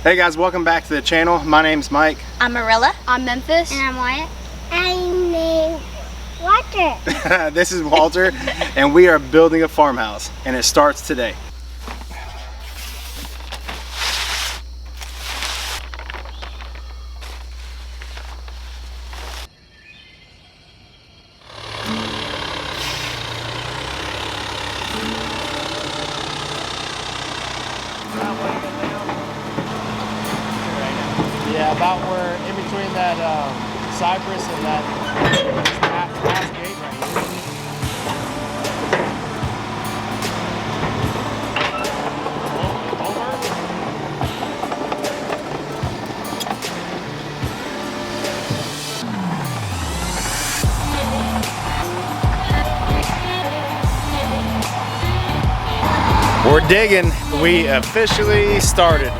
Hey guys, welcome back to the channel. My name's Mike. I'm Marilla. I'm Memphis. And I'm Wyatt. I'm named Walter. This is Walter, and we are building a farmhouse, and it starts today. Yeah, about where in between that cypress and that last gate right Over. We're digging. We officially started.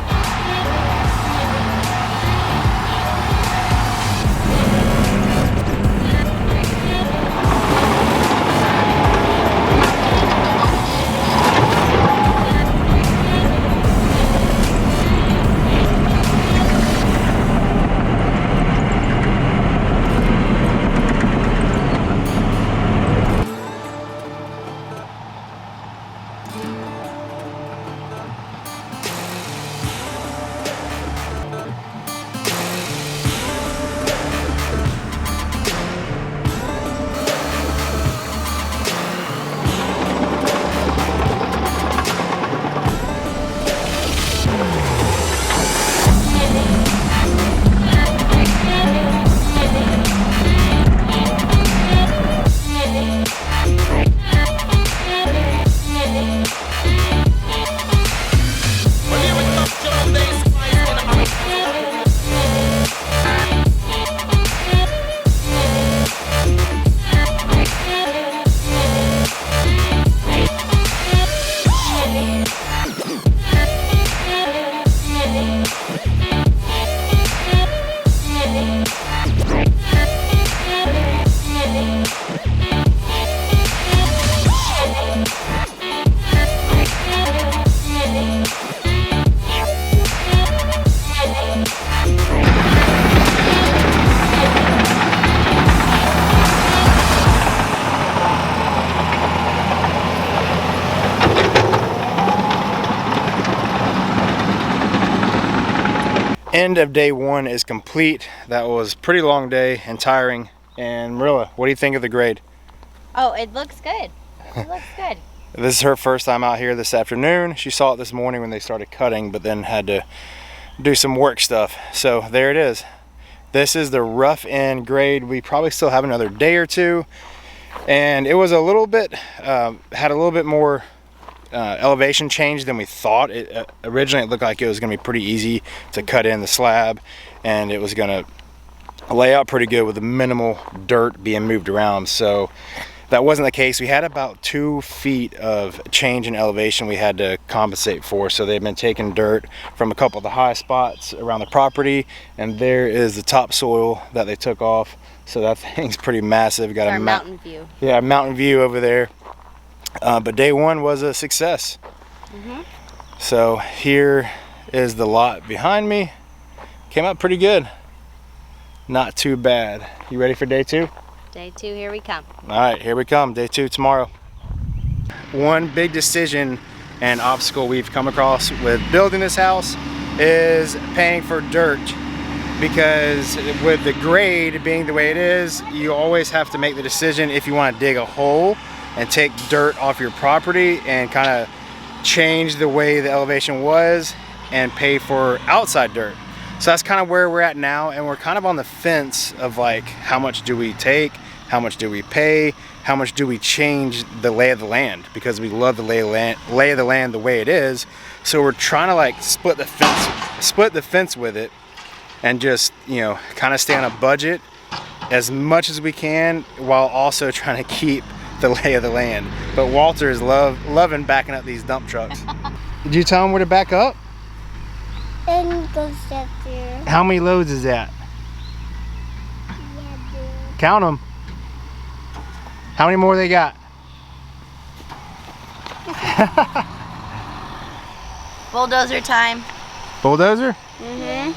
End of day one is complete. That was a pretty long day and tiring. And Marilla, what do you think of the grade? Oh, it looks good. It looks good. This is her first time out here this afternoon. She saw it this morning when they started cutting, but then had to do some work stuff. So there it is. This is the rough end grade. We probably still have another day or two. And it was a little bit, had a little bit more elevation change than we thought. Originally it looked like it was going to be pretty easy to cut in the slab, and it was going to lay out pretty good with the minimal dirt being moved around. So that wasn't the case. We had about 2 feet of change in elevation we had to compensate for. So they've been taking dirt from a couple of the high spots around the property, and there is the topsoil that they took off. So that thing's pretty massive. Got Our mountain view. Yeah, mountain view over there. But day one was a success. So here is the lot behind me. Came out pretty good. Not too bad. You ready for day two? Day two, here we come. All right, here we come. Day two tomorrow. One big decision and obstacle we've come across with building this house is paying for dirt. Because with the grade being the way it is, you always have to make the decision if you want to dig a hole and take dirt off your property and kind of change the way the elevation was and pay for outside dirt. So that's kind of where we're at now, and we're kind of on the fence of like, how much do we take, how much do we pay, how much do we change the lay of the land, because we love the lay of the land the way it is. So we're trying to like split the fence with it, and just, you know, kind of stay on a budget as much as we can while also trying to keep the lay of the land. But Walter is loving backing up these dump trucks. Did you tell him where to back up? And go step there. How many loads is that? Yeah, dude. Count them. How many more they got? Bulldozer time. Bulldozer? Mm-hmm.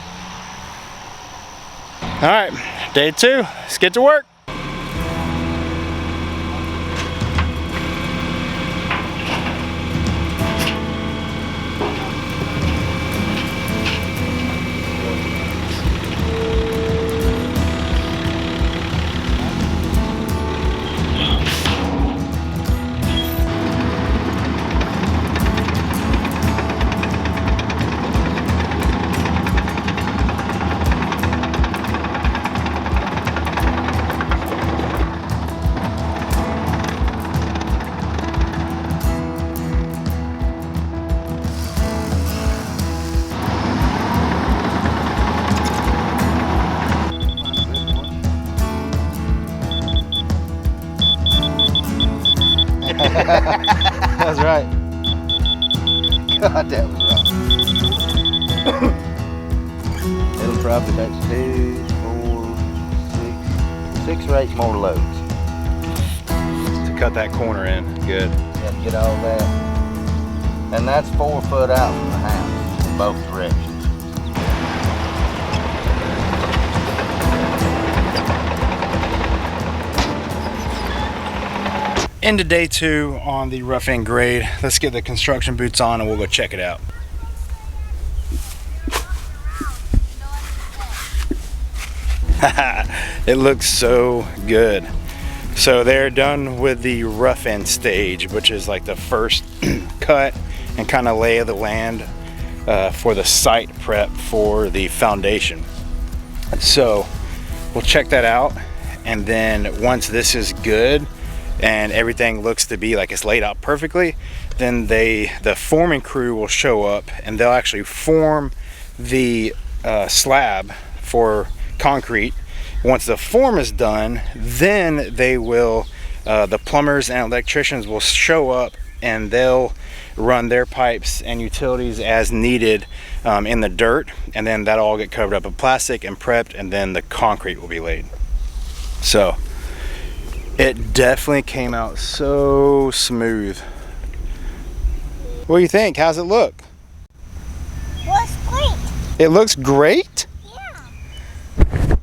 All right, day 2, let's get to work. That's right. God, that was wrong. It'll probably take 2, 4, 6 or 8 more loads. To cut that corner in, good. Yeah, get all that. And that's 4 foot out from the house in both directions. Into day 2 on the rough end grade. Let's get the construction boots on and we'll go check it out. It looks so good. So they're done with the rough end stage, which is like the first cut and kind of lay of the land for the site prep for the foundation. So we'll check that out, and then once this is good and everything looks to be like it's laid out perfectly, then the forming crew will show up and they'll actually form the slab for concrete. Once the form is done, then they will the plumbers and electricians will show up and they'll run their pipes and utilities as needed in the dirt, and then that'll all get covered up with plastic and prepped, and then the concrete will be laid. So it definitely came out so smooth. What do you think? How's it look? Looks great. It looks great? Yeah.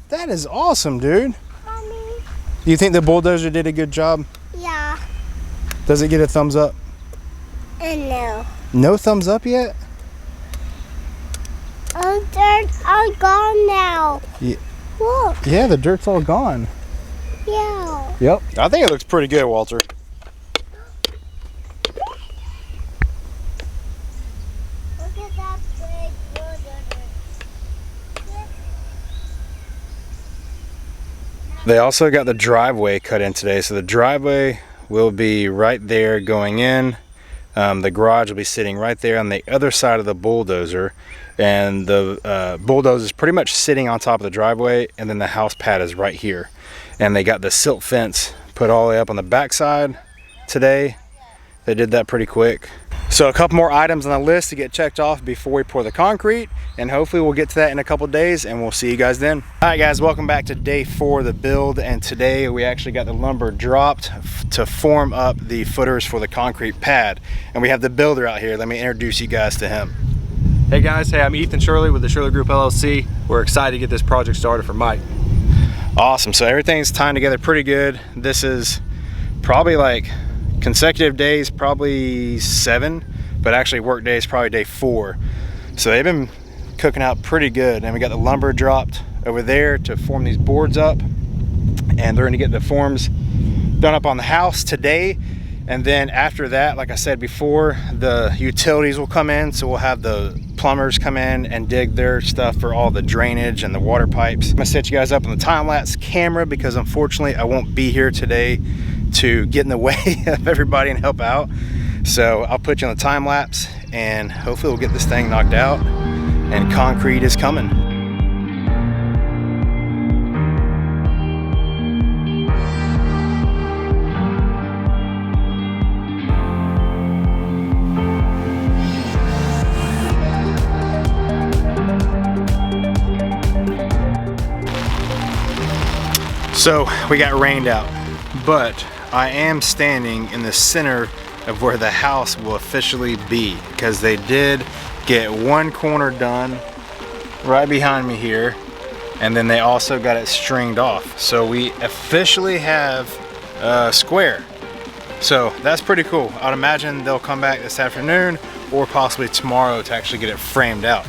That is awesome, dude. Mommy. Do you think the bulldozer did a good job? Yeah. Does it get a thumbs up? No. No thumbs up yet? Oh, dirt's all gone now. Yeah. Look. Yeah, the dirt's all gone. Yeah. Yep. I think it looks pretty good, Walter. Look at that big bulldozer. They also got the driveway cut in today, so the driveway will be right there going in. The garage will be sitting right there on the other side of the bulldozer, and the bulldozer is pretty much sitting on top of the driveway, and then the house pad is right here. And they got the silt fence put all the way up on the back side today. They did that pretty quick. So a couple more items on the list to get checked off before we pour the concrete, and hopefully we'll get to that in a couple days, and we'll see you guys then. All right guys, welcome back to day 4 of the build, and today we actually got the lumber dropped to form up the footers for the concrete pad. And we have the builder out here. Let me introduce you guys to him. Hey guys, I'm Ethan Shirley with the Shirley Group LLC. We're excited to get this project started for Mike. Awesome, so everything's tying together pretty good. This is probably like consecutive days, probably 7, but actually work days probably day 4. So they've been cooking out pretty good, and we got the lumber dropped over there to form these boards up, and they're going to get the forms done up on the house today. And then after that, like I said before, the utilities will come in, so we'll have the plumbers come in and dig their stuff for all the drainage and the water pipes. I'm gonna set you guys up on the time-lapse camera because unfortunately I won't be here today to get in the way of everybody and help out. So I'll put you on the time-lapse, and hopefully we'll get this thing knocked out, and concrete is coming. So we got rained out, but I am standing in the center of where the house will officially be, because they did get one corner done right behind me here, and then they also got it stringed off. So we officially have a square. So that's pretty cool. I'd imagine they'll come back this afternoon or possibly tomorrow to actually get it framed out.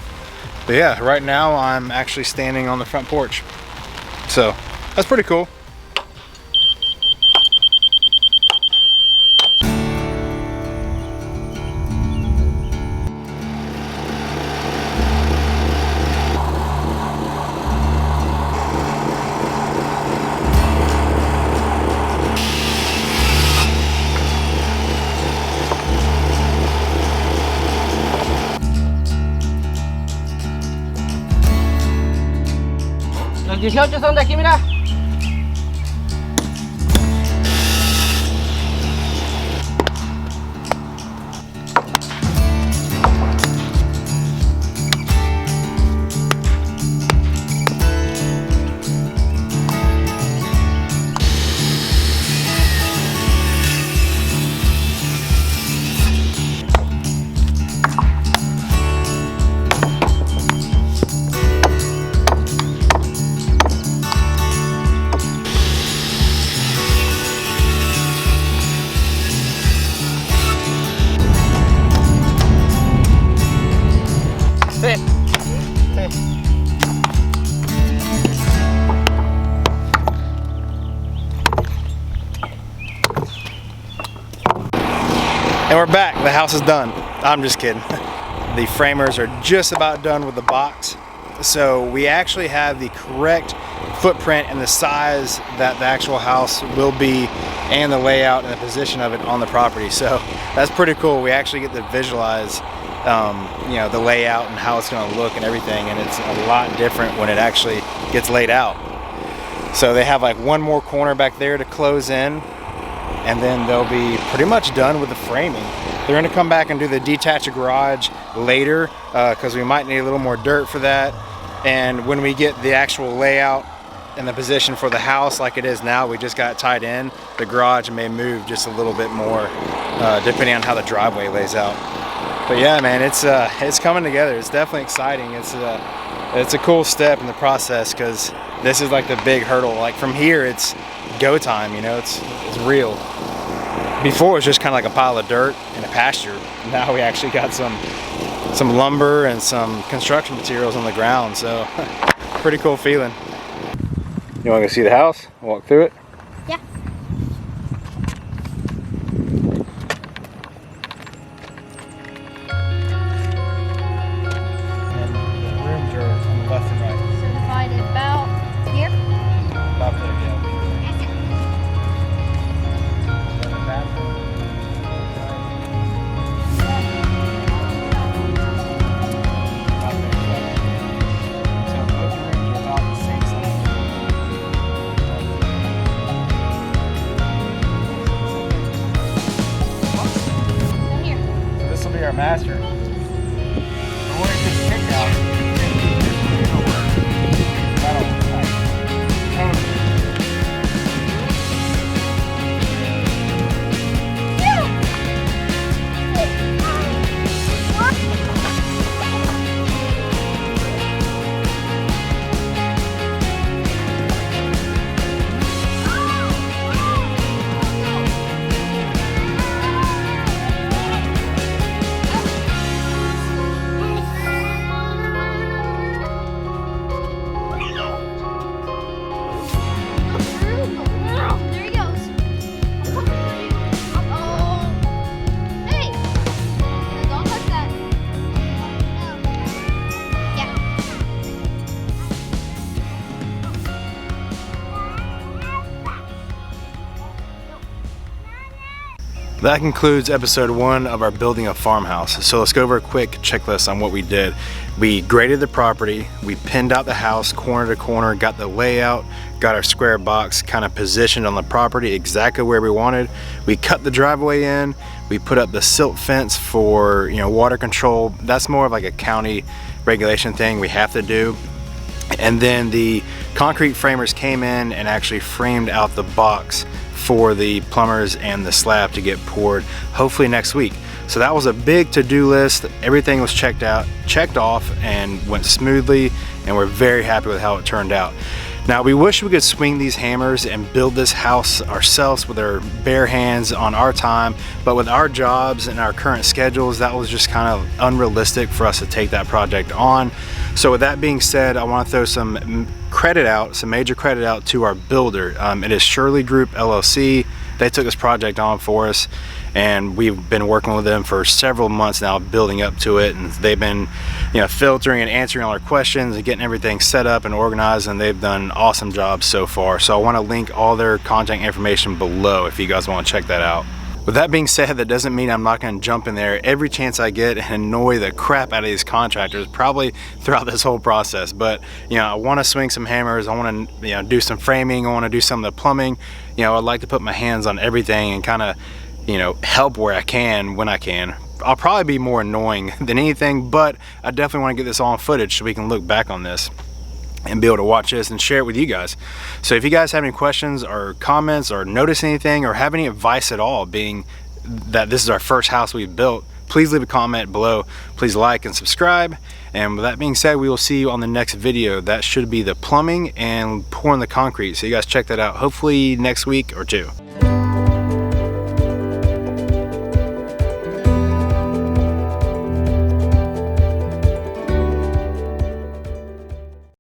But yeah, right now I'm actually standing on the front porch. So that's pretty cool. Los 18 son de aquí, mira. And we're back. The house is done. I'm just kidding. The framers are just about done with the box. So we actually have the correct footprint and the size that the actual house will be, and the layout and the position of it on the property. So that's pretty cool. We actually get to visualize you know, the layout and how it's going to look and everything, and it's a lot different when it actually gets laid out. So they have like one more corner back there to close in, and then they'll be pretty much done with the framing. They're going to come back and do the detached garage later because we might need a little more dirt for that. And when we get the actual layout and the position for the house like it is now, we just got it tied in, the garage may move just a little bit more depending on how the driveway lays out. But yeah, man, it's coming together. It's definitely exciting. It's a cool step in the process because this is like the big hurdle. Like from here, it's go time. You know, it's real. Before it was just kind of like a pile of dirt in a pasture. Now we actually got some lumber and some construction materials on the ground. So pretty cool feeling. You want to go see the house? Walk through it? Yeah. And the rooms are on the left and right. So divided about here. About there, yeah. Our master. But when it gets kicked out, it'll work. There he goes. Oh. Hey. Don't touch that. Yeah. That concludes episode 1 of our building a farmhouse. So let's go over a quick checklist on what we did. We graded the property, we pinned out the house corner to corner, got the layout, got our square box kind of positioned on the property exactly where we wanted. We cut the driveway in, we put up the silt fence for, you know, water control. That's more of like a county regulation thing we have to do. And then the concrete framers came in and actually framed out the box for the plumbers and the slab to get poured hopefully next week. So that was a big to-do list. Everything was checked off, and went smoothly, and we're very happy with how it turned out. Now, we wish we could swing these hammers and build this house ourselves with our bare hands on our time, but with our jobs and our current schedules, that was just kind of unrealistic for us to take that project on. So with that being said, I want to throw some major credit out to our builder. It is Shirley Group LLC. They took this project on for us, and we've been working with them for several months now, building up to it, and they've been, you know, filtering and answering all our questions and getting everything set up and organized, and they've done an awesome job so far. So I want to link all their contact information below if you guys want to check that out. With that being said, that doesn't mean I'm not going to jump in there every chance I get and annoy the crap out of these contractors probably throughout this whole process. But, you know, I want to swing some hammers, I want to, you know, do some framing, I want to do some of the plumbing. You know, I'd like to put my hands on everything and kind of, you know, help where I can when I can. I'll probably be more annoying than anything, but I definitely want to get this all on footage so we can look back on this and be able to watch this and share it with you guys. So if you guys have any questions or comments or notice anything or have any advice at all, being that this is our first house we've built, please leave a comment below. Please like and subscribe. And with that being said, we will see you on the next video. That should be the plumbing and pouring the concrete. So you guys check that out hopefully next week or two.